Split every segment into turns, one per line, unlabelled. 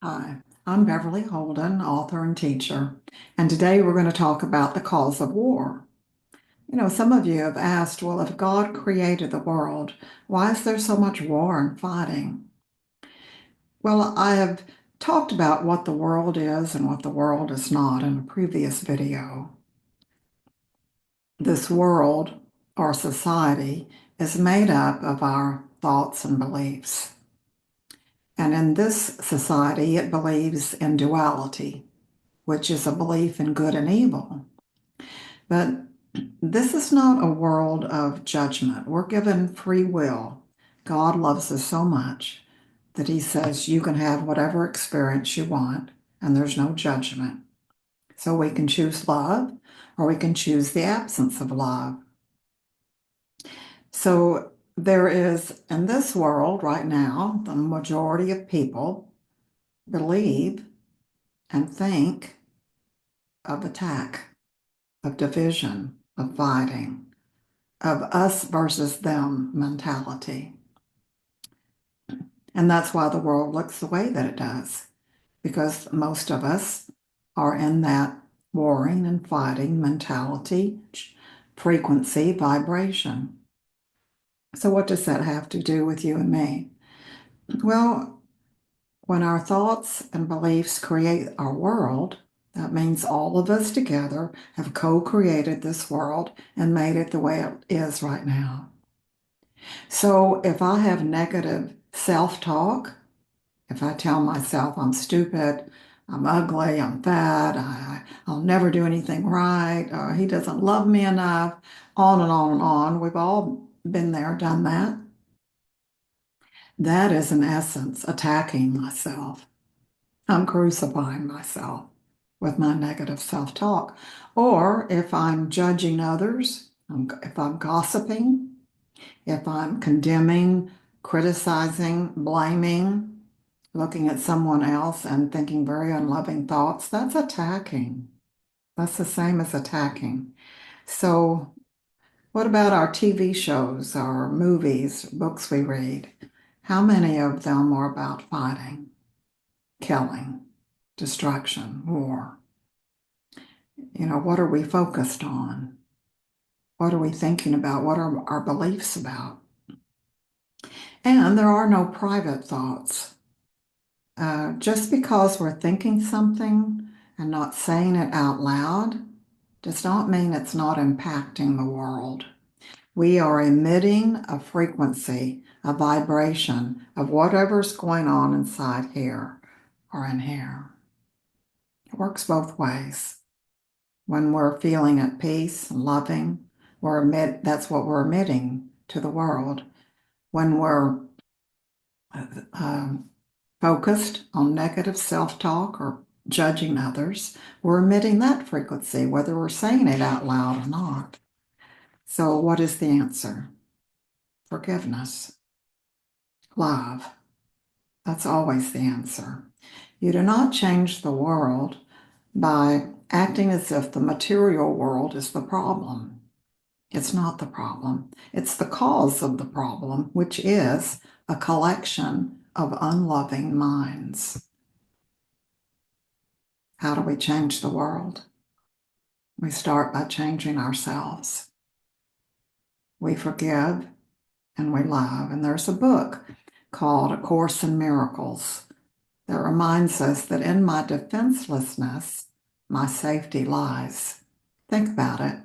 Hi, I'm Beverly Holden, author and teacher, and today we're going to talk about the cause of war. Some of you have asked, well, if God created the world, why is there so much war and fighting? Well, I have talked about what the world is and what the world is not in a previous video. This world, or society, is made up of our thoughts and beliefs. And in this society, it believes in duality, which is a belief in good and evil. But this is not a world of judgment. We're given free will. God loves us so much that He says you can have whatever experience you want, and there's no judgment. So we can choose love, or we can choose the absence of love. So there is, in this world right now, the majority of people believe and think of attack, of division, of fighting, of us versus them mentality. And that's why the world looks the way that it does, because most of us are in that warring and fighting mentality, frequency, vibration. So, what does that have to do with you and me? Well, when our thoughts and beliefs create our world, that means all of us together have co-created this world and made it the way it is right now. So if I have negative self-talk, if I tell myself I'm stupid, I'm ugly, I'm fat, I'll never do anything right, or he doesn't love me enough, on and on and on. We've all been there, done that. That is, in essence, attacking myself. I'm crucifying myself with my negative self-talk. Or if I'm judging others, if I'm gossiping, if I'm condemning, criticizing, blaming, looking at someone else and thinking very unloving thoughts, that's attacking. That's the same as attacking. So, what about our TV shows, our movies, books we read? How many of them are about fighting, killing, destruction, war? What are we focused on? What are we thinking about? What are our beliefs about? And there are no private thoughts. Just because we're thinking something and not saying it out loud does not mean it's not impacting the world. We are emitting a frequency, a vibration of whatever's going on inside here or in here. It works both ways. When we're feeling at peace and loving, that's what we're emitting to the world. When we're um, focused on negative self-talk or judging others, we're emitting that frequency, whether we're saying it out loud or not. So what is the answer? Forgiveness, love. That's always the answer. You do not change the world by acting as if the material world is the problem. It's not the problem. It's the cause of the problem, which is a collection of unloving minds. How do we change the world? We start by changing ourselves. We forgive and we love. And there's a book called A Course in Miracles that reminds us that in my defenselessness, my safety lies. Think about it.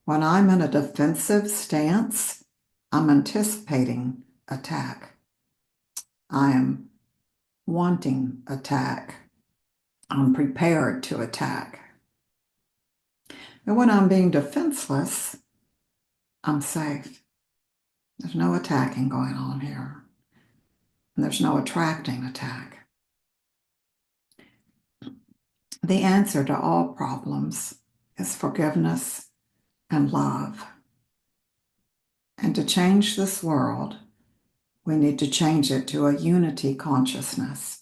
When I'm in a defensive stance, I'm anticipating attack. I am wanting attack. I'm prepared to attack. And when I'm being defenseless, I'm safe. There's no attacking going on here. And there's no attracting attack. The answer to all problems is forgiveness and love. And to change this world, we need to change it to a unity consciousness,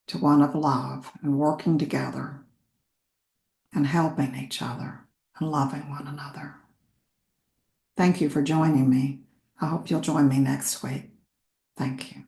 to one of love and working together and helping each other and loving one another. Thank you for joining me. I hope you'll join me next week. Thank you.